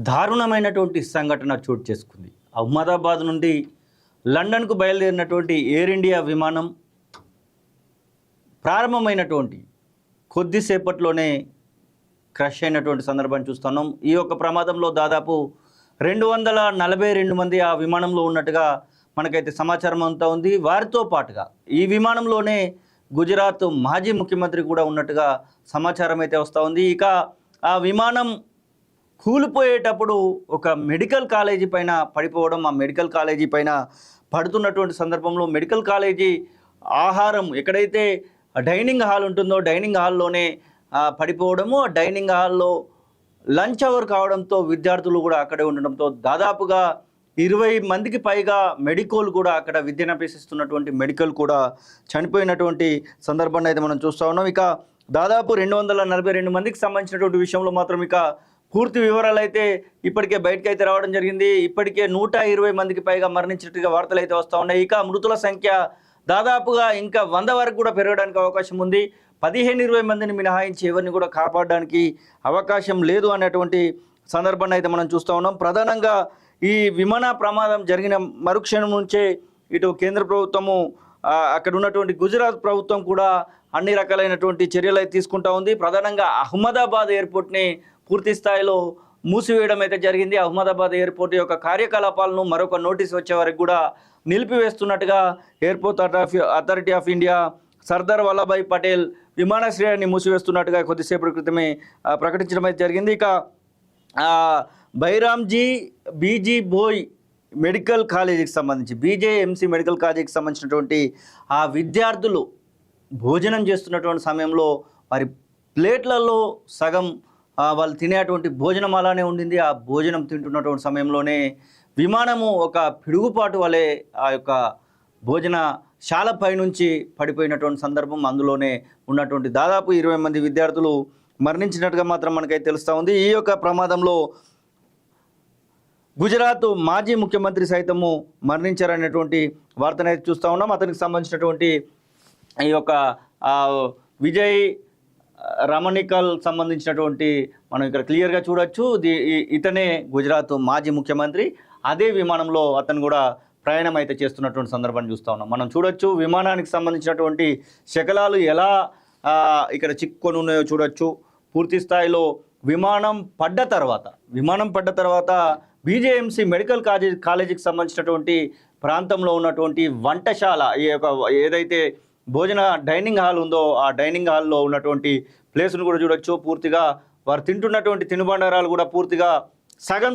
దారుణమైనటువంటి సంఘటన చోటు చేసుకుంది. అహ్మదాబాద్ నుండి లండన్కు బయలుదేరినటువంటి ఎయిర్ ఇండియా విమానం ప్రారంభమైనటువంటి కొద్దిసేపట్లోనే క్రష్ అయినటువంటి సందర్భం చూస్తున్నాం. ఈ యొక్క ప్రమాదంలో దాదాపు 242 మంది ఆ విమానంలో ఉన్నట్టుగా మనకైతే సమాచారం అంతా ఉంది. వారితో పాటుగా ఈ విమానంలోనే గుజరాత్ మాజీ ముఖ్యమంత్రి కూడా ఉన్నట్టుగా సమాచారం అయితే వస్తూ ఉంది. ఇక ఆ విమానం కూలిపోయేటప్పుడు ఒక మెడికల్ కాలేజీ పైన పడిపోవడం, ఆ మెడికల్ కాలేజీ పైన పడుతున్నటువంటి సందర్భంలో మెడికల్ కాలేజీ ఆహారం ఎక్కడైతే డైనింగ్ హాల్ ఉంటుందో డైనింగ్ హాల్లోనే పడిపోవడము, డైనింగ్ హాల్లో లంచ్ అవర్ కావడంతో విద్యార్థులు కూడా అక్కడే ఉండడంతో దాదాపుగా 20 మందికి పైగా మెడికోల్ కూడా అక్కడ విద్యను అభ్యసిస్తున్నటువంటి మెడికల్ కూడా చనిపోయినటువంటి సందర్భాన్ని అయితే మనం చూస్తూ ఉన్నాం. ఇక దాదాపు 242 మందికి సంబంధించినటువంటి విషయంలో మాత్రం ఇక పూర్తి వివరాలు అయితే ఇప్పటికే బయటకు అయితే రావడం జరిగింది. ఇప్పటికే 120 మందికి పైగా మరణించినట్టుగా వార్తలు అయితే వస్తూ ఉన్నాయి. ఇక మృతుల సంఖ్య దాదాపుగా ఇంకా 100 వరకు కూడా పెరగడానికి అవకాశం ఉంది. 15-20 మందిని మినహాయించి ఎవరిని కూడా కాపాడడానికి అవకాశం లేదు అనేటువంటి సందర్భాన్ని అయితే మనం చూస్తూ ఉన్నాం. ప్రధానంగా ఈ విమాన ప్రమాదం జరిగిన మరుక్షణం నుంచే ఇటు కేంద్ర ప్రభుత్వము అక్కడ ఉన్నటువంటి గుజరాత్ ప్రభుత్వం కూడా అన్ని రకాలైనటువంటి చర్యలు అయితే తీసుకుంటా ఉంది. ప్రధానంగా అహ్మదాబాద్ ఎయిర్పోర్ట్ని పూర్తి స్థాయిలో మూసివేయడం అయితే జరిగింది. అహ్మదాబాద్ ఎయిర్పోర్ట్ యొక్క కార్యకలాపాలను మరొక నోటీస్ వచ్చే వరకు కూడా నిలిపివేస్తున్నట్టుగా airport authority of India Sardar Vallabhbhai Patel విమానాశ్రయాన్ని మూసివేస్తున్నట్టుగా కొద్దిసేపటి క్రితమే ప్రకటించడం అయితే జరిగింది. ఇక బైరామ్జీ బీజీ బోయ్ మెడికల్ కాలేజీకి సంబంధించి బీజేఎంసీ మెడికల్ కాలేజీకి సంబంధించినటువంటి ఆ విద్యార్థులు భోజనం చేస్తున్నటువంటి సమయంలో వారి ప్లేట్లలో సగం వాళ్ళు తినేటువంటి భోజనం అలానే ఉండింది. ఆ భోజనం తింటున్నటువంటి సమయంలోనే విమానము ఒక పిడుగుపాటు వలె ఆ యొక్క భోజనశాల పైనుంచి పడిపోయినటువంటి సందర్భం, అందులోనే ఉన్నటువంటి దాదాపు 20 మంది విద్యార్థులు మరణించినట్టుగా మాత్రం మనకైతే తెలుస్తూ ఉంది. ఈ యొక్క ప్రమాదంలో గుజరాత్ మాజీ ముఖ్యమంత్రి సైతము మరణించారనేటువంటి వార్తనైతే చూస్తూ ఉన్నాం. అతనికి సంబంధించినటువంటి ఈ యొక్క విజయ్ రమణికల్ సంబంధించినటువంటి మనం ఇక్కడ క్లియర్గా చూడొచ్చు. ఇతనే గుజరాత్ మాజీ ముఖ్యమంత్రి. అదే విమానంలో అతను కూడా ప్రయాణం అయితే చేస్తున్నటువంటి సందర్భాన్ని చూస్తూ ఉన్నాం. మనం చూడొచ్చు విమానానికి సంబంధించినటువంటి శకలాలు ఎలా ఇక్కడ చిక్కుకొని ఉన్నాయో చూడొచ్చు. పూర్తి స్థాయిలో విమానం పడ్డ తర్వాత బీజేఎంసీ మెడికల్ కాలేజీకి సంబంధించినటువంటి ప్రాంతంలో ఉన్నటువంటి వంటశాల ఏదైతే భోజన డైనింగ్ హాల్ ఉందో ఆ డైనింగ్ హాల్లో ఉన్నటువంటి ప్లేస్ను కూడా చూడొచ్చు. పూర్తిగా వారు తింటున్నటువంటి తినుబండారాలు కూడా పూర్తిగా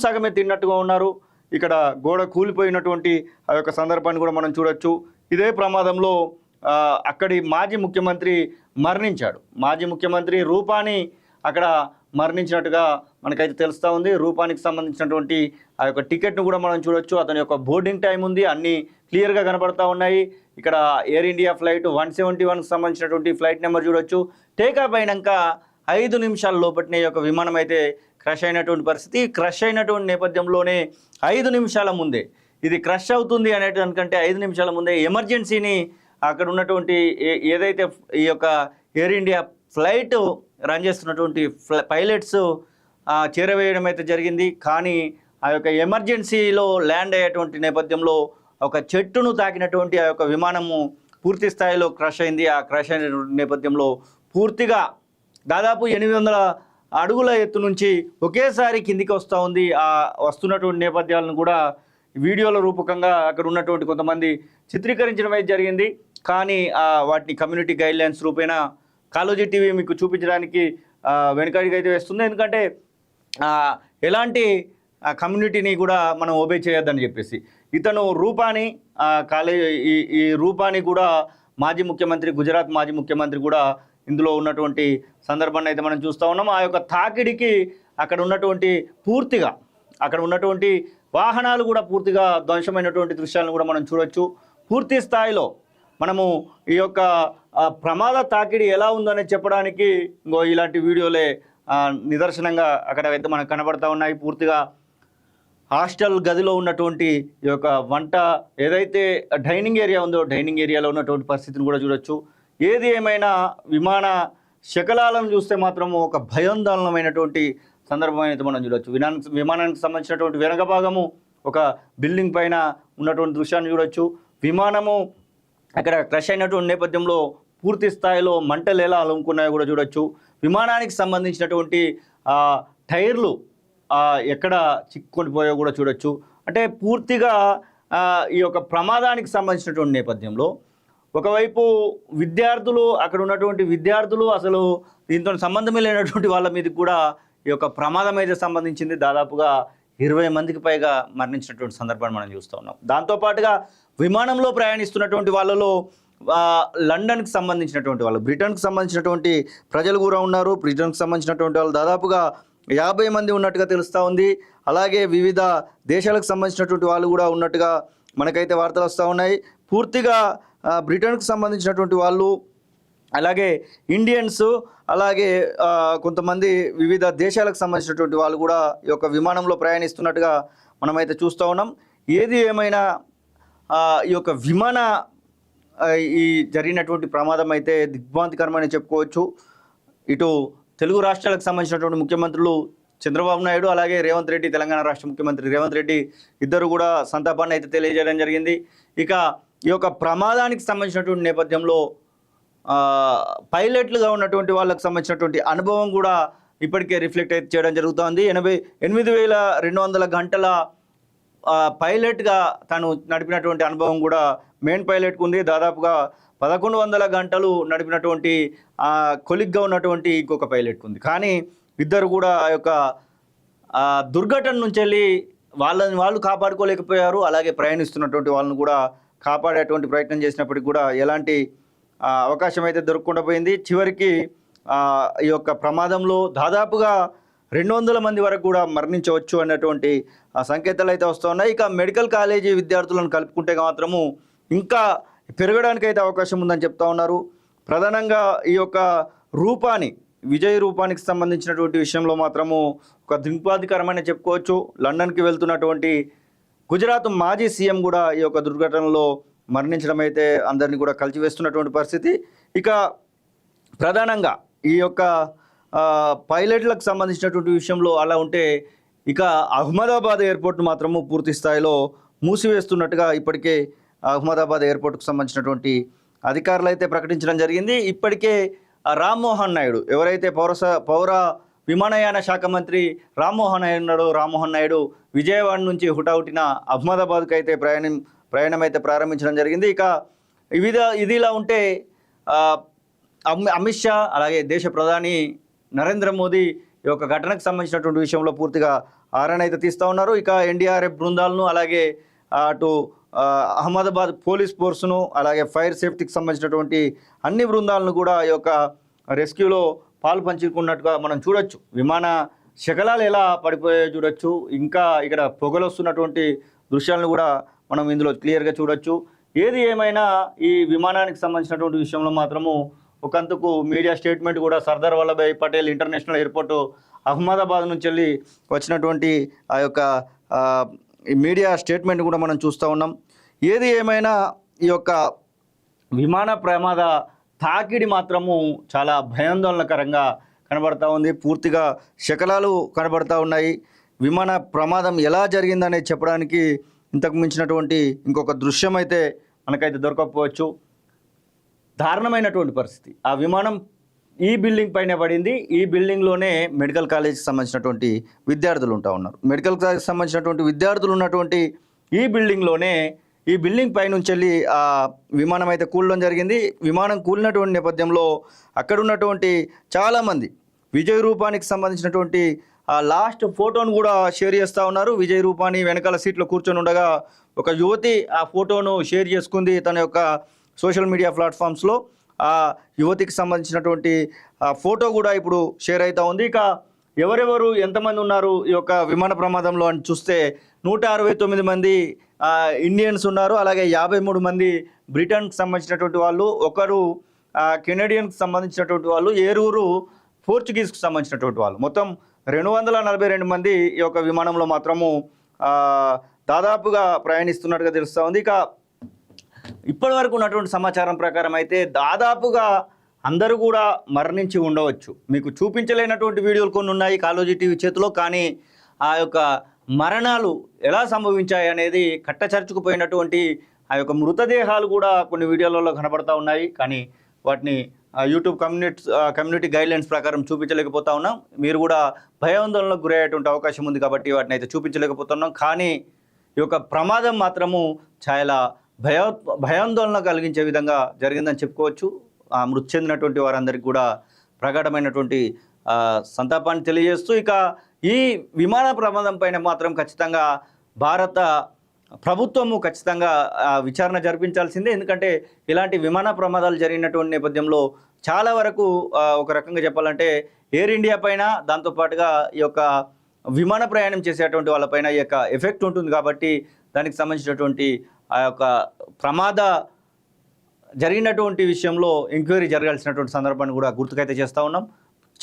సగమే తిన్నట్టుగా ఉన్నారు. ఇక్కడ గోడ కూలిపోయినటువంటి ఆ యొక్క సందర్భాన్ని కూడా మనం చూడొచ్చు. ఇదే ప్రమాదంలో అక్కడి మాజీ ముఖ్యమంత్రి మరణించాడు. మాజీ ముఖ్యమంత్రి రూపానీ అక్కడ మరణించినట్టుగా మనకైతే తెలుస్తూ ఉంది. రూపానికి సంబంధించినటువంటి ఆ యొక్క టికెట్ను కూడా మనం చూడొచ్చు. అతని యొక్క బోర్డింగ్ టైం ఉంది, అన్నీ క్లియర్గా కనపడతా ఉన్నాయి. ఇక్కడ ఎయిర్ ఇండియా ఫ్లైట్ 171కి సంబంధించినటువంటి ఫ్లైట్ నెంబర్ చూడొచ్చు. టేకాఫ్ అయినాక 5 నిమిషాల లోపటినే ఈ యొక్క విమానం అయితే క్రష్ అయినటువంటి పరిస్థితి. క్రష్ అయినటువంటి నేపథ్యంలోనే 5 నిమిషాల ముందే ఇది క్రష్ అవుతుంది అనేదానికంటే 5 నిమిషాల ముందే ఎమర్జెన్సీని అక్కడ ఉన్నటువంటి ఏదైతే ఈ యొక్క ఎయిర్ ఇండియా ఫ్లైట్ రన్ చేస్తున్నటువంటి పైలట్స్ చేరవేయడం అయితే జరిగింది. కానీ ఆ యొక్క ఎమర్జెన్సీలో ల్యాండ్ అయ్యేటువంటి నేపథ్యంలో ఒక చెట్టును తాకినటువంటి ఆ యొక్క విమానము పూర్తి స్థాయిలో క్రష్ అయింది. ఆ క్రష్ అయినటువంటి నేపథ్యంలో పూర్తిగా దాదాపు 800 అడుగుల ఎత్తు నుంచి ఒకేసారి కిందికి వస్తూ ఉంది. ఆ వస్తున్నటువంటి నేపథ్యాలను కూడా వీడియోల రూపకంగా అక్కడ ఉన్నటువంటి కొంతమంది చిత్రీకరించడం అయితే జరిగింది. కానీ వాటిని కమ్యూనిటీ గైడ్లైన్స్ రూపేణ కాలోజీ టీవీ మీకు చూపించడానికి వెనుకడికి అయితే వేస్తుంది. ఎందుకంటే ఎలాంటి కమ్యూనిటీని కూడా మనం ఓబే చేయొద్దని చెప్పేసి ఇతను రూపానీ ఈ రూపానీ కూడా మాజీ ముఖ్యమంత్రి, గుజరాత్ మాజీ ముఖ్యమంత్రి కూడా ఇందులో ఉన్నటువంటి సందర్భాన్ని అయితే మనం చూస్తూ ఉన్నాం. ఆ యొక్క తాకిడికి అక్కడ ఉన్నటువంటి వాహనాలు కూడా పూర్తిగా ధ్వంసమైనటువంటి దృశ్యాలను కూడా మనం చూడొచ్చు. పూర్తి స్థాయిలో మనము ఈ యొక్క ప్రమాద తాకిడి ఎలా ఉందని చెప్పడానికి ఇలాంటి వీడియోలే నిదర్శనంగా అక్కడ అయితే మనకు కనబడతా ఉన్నాయి. పూర్తిగా హాస్టల్ గదిలో ఉన్నటువంటి ఈ యొక్క వంట ఏదైతే డైనింగ్ ఏరియా ఉందో డైనింగ్ ఏరియాలో ఉన్నటువంటి పరిస్థితిని కూడా చూడొచ్చు. ఏది ఏమైనా విమాన శకలాలను చూస్తే మాత్రం ఒక భయాందోళనమైనటువంటి సందర్భం అయితే మనం చూడొచ్చు. విమానానికి సంబంధించినటువంటి వెనక భాగము ఒక బిల్డింగ్ పైన ఉన్నటువంటి దృశ్యాన్ని చూడొచ్చు. విమానము అక్కడ క్రష్ అయినటువంటి నేపథ్యంలో పూర్తి స్థాయిలో మంటలు ఎలా అలుముకున్నాయో కూడా చూడొచ్చు. విమానానికి సంబంధించినటువంటి టైర్లు ఎక్కడ చిక్కుకొనిపోయో కూడా చూడొచ్చు. అంటే పూర్తిగా ఈ యొక్క ప్రమాదానికి సంబంధించినటువంటి నేపథ్యంలో ఒకవైపు విద్యార్థులు, అక్కడ ఉన్నటువంటి విద్యార్థులు అసలు దీంతో సంబంధమే లేనటువంటి వాళ్ళ మీద కూడా ఈ యొక్క ప్రమాదం అయితే సంబంధించింది. దాదాపుగా 20 మందికి పైగా మరణించినటువంటి సందర్భాన్ని మనం చూస్తూ ఉన్నాం. దాంతోపాటుగా విమానంలో ప్రయాణిస్తున్నటువంటి వాళ్ళలో లండన్కి సంబంధించినటువంటి వాళ్ళు, బ్రిటన్కి సంబంధించినటువంటి ప్రజలు కూడా ఉన్నారు. బ్రిటన్కి సంబంధించినటువంటి వాళ్ళు దాదాపుగా 50 మంది ఉన్నట్టుగా తెలుస్తూ ఉంది. అలాగే వివిధ దేశాలకు సంబంధించినటువంటి వాళ్ళు కూడా ఉన్నట్టుగా మనకైతే వార్తలు వస్తూ ఉన్నాయి. పూర్తిగా బ్రిటన్కి సంబంధించినటువంటి వాళ్ళు, అలాగే ఇండియన్స్, అలాగే కొంతమంది వివిధ దేశాలకు సంబంధించినటువంటి వాళ్ళు కూడా ఈ యొక్క విమానంలో ప్రయాణిస్తున్నట్టుగా మనమైతే చూస్తూ ఉన్నాం. ఏది ఏమైనా ఈ యొక్క ఈ జరిగినటువంటి ప్రమాదం అయితే దిగ్భ్రాంతికరమని చెప్పుకోవచ్చు. ఇటు తెలుగు రాష్ట్రాలకు సంబంధించినటువంటి ముఖ్యమంత్రులు చంద్రబాబు నాయుడు, అలాగే రేవంత్ రెడ్డి, తెలంగాణ రాష్ట్ర ముఖ్యమంత్రి రేవంత్ రెడ్డి ఇద్దరు కూడా సంతాపాన్ని అయితే తెలియజేయడం జరిగింది. ఇక ఈ యొక్క ప్రమాదానికి సంబంధించినటువంటి నేపథ్యంలో పైలట్లుగా ఉన్నటువంటి వాళ్ళకు సంబంధించినటువంటి అనుభవం కూడా ఇప్పటికే రిఫ్లెక్ట్ అయితే చేయడం జరుగుతోంది. 88,200 గంటల పైలట్గా తను నడిపినటువంటి అనుభవం కూడా మెయిన్ పైలట్కు ఉంది. దాదాపుగా 1100 గంటలు నడిపినటువంటి కొలిగ్గా ఉన్నటువంటి ఇంకొక పైలట్కు ఉంది. కానీ ఇద్దరు కూడా ఆ యొక్క దుర్ఘటన నుంచి వెళ్ళి వాళ్ళు కాపాడుకోలేకపోయారు. అలాగే ప్రయాణిస్తున్నటువంటి వాళ్ళని కూడా కాపాడేటువంటి ప్రయత్నం చేసినప్పటికీ కూడా ఎలాంటి అవకాశం అయితే దొరకకుండా పోయింది. చివరికి ఈ యొక్క ప్రమాదంలో దాదాపుగా 200 మంది వరకు కూడా మరణించవచ్చు అన్నటువంటి సంకేతాలు అయితే వస్తున్నాయి. ఇక మెడికల్ కాలేజీ విద్యార్థులను కలుపుకుంటే మాత్రము ఇంకా పెరగడానికి అయితే అవకాశం ఉందని చెప్తా ఉన్నారు. ప్రధానంగా ఈ యొక్క విజయ్ రూపానికి సంబంధించినటువంటి విషయంలో మాత్రము ఒక దిగ్భ్రాంతికరమని చెప్పుకోవచ్చు. లండన్కి వెళ్తున్నటువంటి గుజరాత్ మాజీ సీఎం కూడా ఈ యొక్క దుర్ఘటనలో మరణించడం అయితే అందరినీ కూడా కలిచివేస్తున్నటువంటి పరిస్థితి. ఇక ప్రధానంగా ఈ యొక్క పైలట్లకు సంబంధించినటువంటి విషయంలో అలా ఉంటే, ఇక అహ్మదాబాద్ ఎయిర్పోర్ట్ మాత్రము పూర్తి స్థాయిలో మూసివేస్తున్నట్టుగా ఇప్పటికే అహ్మదాబాద్ ఎయిర్పోర్ట్కు సంబంధించినటువంటి అధికారులు అయితే ప్రకటించడం జరిగింది. ఇప్పటికే రామ్మోహన్ నాయుడు, ఎవరైతే పౌర విమానయాన శాఖ మంత్రి రామ్మోహన్ నాయుడు విజయవాడ నుంచి హుటాహుటిన అహ్మదాబాద్కి అయితే ప్రయాణం అయితే ప్రారంభించడం జరిగింది. ఇక ఇదిలా ఉంటే అమిత్ షా, అలాగే దేశ ప్రధాని నరేంద్ర మోదీ ఈ యొక్క ఘటనకు సంబంధించినటువంటి విషయంలో పూర్తిగా ఆరాణ అయితే తీస్తూ ఉన్నారు. ఇక ఎన్డీఆర్ఎఫ్ బృందాలను, అలాగే అటు అహ్మదాబాద్ పోలీస్ ఫోర్స్ను, అలాగే ఫైర్ సేఫ్టీకి సంబంధించినటువంటి అన్ని బృందాలను కూడా ఈ యొక్క రెస్క్యూలో పాలు పంచుకున్నట్టుగా మనం చూడొచ్చు. విమాన శకలాలు ఎలా పడిపోయో చూడొచ్చు. ఇంకా ఇక్కడ పొగలు వస్తున్నటువంటి దృశ్యాలను కూడా మనం ఇందులో క్లియర్గా చూడొచ్చు. ఏది ఏమైనా ఈ విమానానికి సంబంధించినటువంటి విషయంలో మాత్రము ఒకందుకు మీడియా స్టేట్మెంట్ కూడా సర్దార్ వల్లభాయ్ పటేల్ ఇంటర్నేషనల్ ఎయిర్పోర్టు అహ్మదాబాద్ నుంచి వెళ్ళి వచ్చినటువంటి ఆ యొక్క మీడియా స్టేట్మెంట్ కూడా మనం చూస్తూ ఉన్నాం. ఏది ఏమైనా ఈ యొక్క విమాన ప్రమాద తాకిడి మాత్రము చాలా భయాందోళనకరంగా కనబడతా ఉంది. పూర్తిగా శకలాలు కనబడతా ఉన్నాయి. విమాన ప్రమాదం ఎలా జరిగిందనేది చెప్పడానికి ఇంతకు మించినటువంటి ఇంకొక దృశ్యం అయితే మనకైతే దొరకకపోవచ్చు. దారుణమైనటువంటి పరిస్థితి. ఆ విమానం ఈ బిల్డింగ్ పైన పడింది. ఈ బిల్డింగ్లోనే మెడికల్ కాలేజీకి సంబంధించినటువంటి విద్యార్థులు ఉన్నారు. మెడికల్ కాలేజీకి సంబంధించినటువంటి విద్యార్థులు ఉన్నటువంటి ఈ బిల్డింగ్ పైనుంచి వెళ్ళి ఆ విమానం అయితే కూలడం జరిగింది. విమానం కూలినటువంటి నేపథ్యంలో అక్కడ ఉన్నటువంటి చాలామంది విజయ్ రూపానికి సంబంధించినటువంటి ఆ లాస్ట్ ఫోటోను కూడా షేర్ చేస్తూ ఉన్నారు. విజయ్ రూపాని వెనకాల సీట్లో కూర్చొని ఉండగా ఒక యువతి ఆ ఫోటోను షేర్ చేసుకుంది తన యొక్క సోషల్ మీడియా ప్లాట్ఫామ్స్లో. ఆ యువతికి సంబంధించినటువంటి ఫోటో కూడా ఇప్పుడు షేర్ అవుతూ ఉంది. ఇక ఎవరెవరు ఎంతమంది ఉన్నారు ఈ యొక్క విమాన ప్రమాదంలో అని చూస్తే 169 మంది ఇండియన్స్ ఉన్నారు. అలాగే 53 మంది బ్రిటన్కి సంబంధించినటువంటి వాళ్ళు, ఒకరు కెనడియన్కి సంబంధించినటువంటి వాళ్ళు, 7 పోర్చుగీస్కి సంబంధించినటువంటి వాళ్ళు. మొత్తం 242 మంది ఈ యొక్క విమానంలో మాత్రము దాదాపుగా ప్రయాణిస్తున్నట్టుగా తెలుస్తూ ఉంది. ఇక ఇప్పటి వరకు ఉన్నటువంటి సమాచారం ప్రకారం అయితే దాదాపుగా అందరూ కూడా మరణించి ఉండవచ్చు. మీకు చూపించలేనటువంటి వీడియోలు కొన్ని ఉన్నాయి కాళోజీ టీవీ చేతిలో. కానీ ఆ యొక్క మరణాలు ఎలా సంభవించాయి అనేది కట్టచరుచుకుపోయినటువంటి ఆ యొక్క మృతదేహాలు కూడా కొన్ని వీడియోలలో కనబడతా ఉన్నాయి. కానీ వాటిని యూట్యూబ్ కమ్యూనిటీ గైడ్లైన్స్ ప్రకారం చూపించలేకపోతా ఉన్నాం. మీరు కూడా భయాందోళనకు గురయ్యేటువంటి అవకాశం ఉంది కాబట్టి వాటిని అయితే చూపించలేకపోతున్నాం. కానీ ఈ యొక్క ప్రమాదం మాత్రము చాలా భయాందోళన కలిగించే విధంగా జరిగిందని చెప్పుకోవచ్చు. మృతి చెందినటువంటి వారందరికీ కూడా ప్రగాఢమైనటువంటి సంతాపాన్ని తెలియజేస్తూ, ఇక ఈ విమాన ప్రమాదం పైన మాత్రం ఖచ్చితంగా భారత ప్రభుత్వము ఖచ్చితంగా విచారణ జరిపించాల్సిందే. ఎందుకంటే ఇలాంటి విమాన ప్రమాదాలు జరిగినటువంటి నేపథ్యంలో చాలా వరకు ఒక రకంగా చెప్పాలంటే ఎయిర్ ఇండియా పైన, దాంతోపాటుగా ఈ యొక్క విమాన ప్రయాణం చేసేటువంటి వాళ్ళపైన ఈ యొక్క ఎఫెక్ట్ ఉంటుంది. కాబట్టి దానికి సంబంధించినటువంటి ఆ యొక్క ప్రమాద జరిగినటువంటి విషయంలో ఎంక్వైరీ జరగాల్సినటువంటి సందర్భాన్ని కూడా గుర్తుకైతే చేస్తూ ఉన్నాం.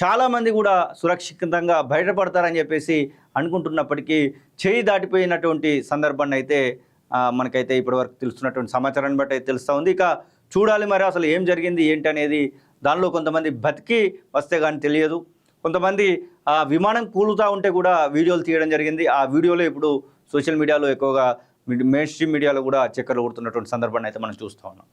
చాలామంది కూడా సురక్షితంగా బయటపడతారని చెప్పేసి అనుకుంటున్నప్పటికీ చేయి దాటిపోయినటువంటి సందర్భాన్ని అయితే మనకైతే ఇప్పటివరకు తెలుస్తున్నటువంటి సమాచారాన్ని బట్టి అయితే తెలుస్తూ ఉంది. ఇక చూడాలి మరి అసలు ఏం జరిగింది ఏంటి అనేది. దానిలో కొంతమంది బతికి వస్తే కానీ తెలియదు, కొంతమంది ఆ విమానం కూలుతూ ఉంటే కూడా వీడియోలు తీయడం జరిగింది. ఆ వీడియోలో ఇప్పుడు సోషల్ మీడియాలో ఎక్కువగా మెయిన్ స్ట్రీమ్ మీడియాలో కూడా చక్కర్లు కొడుతున్నటువంటి సందర్భాన్ని అయితే మనం చూస్తూ ఉన్నాం.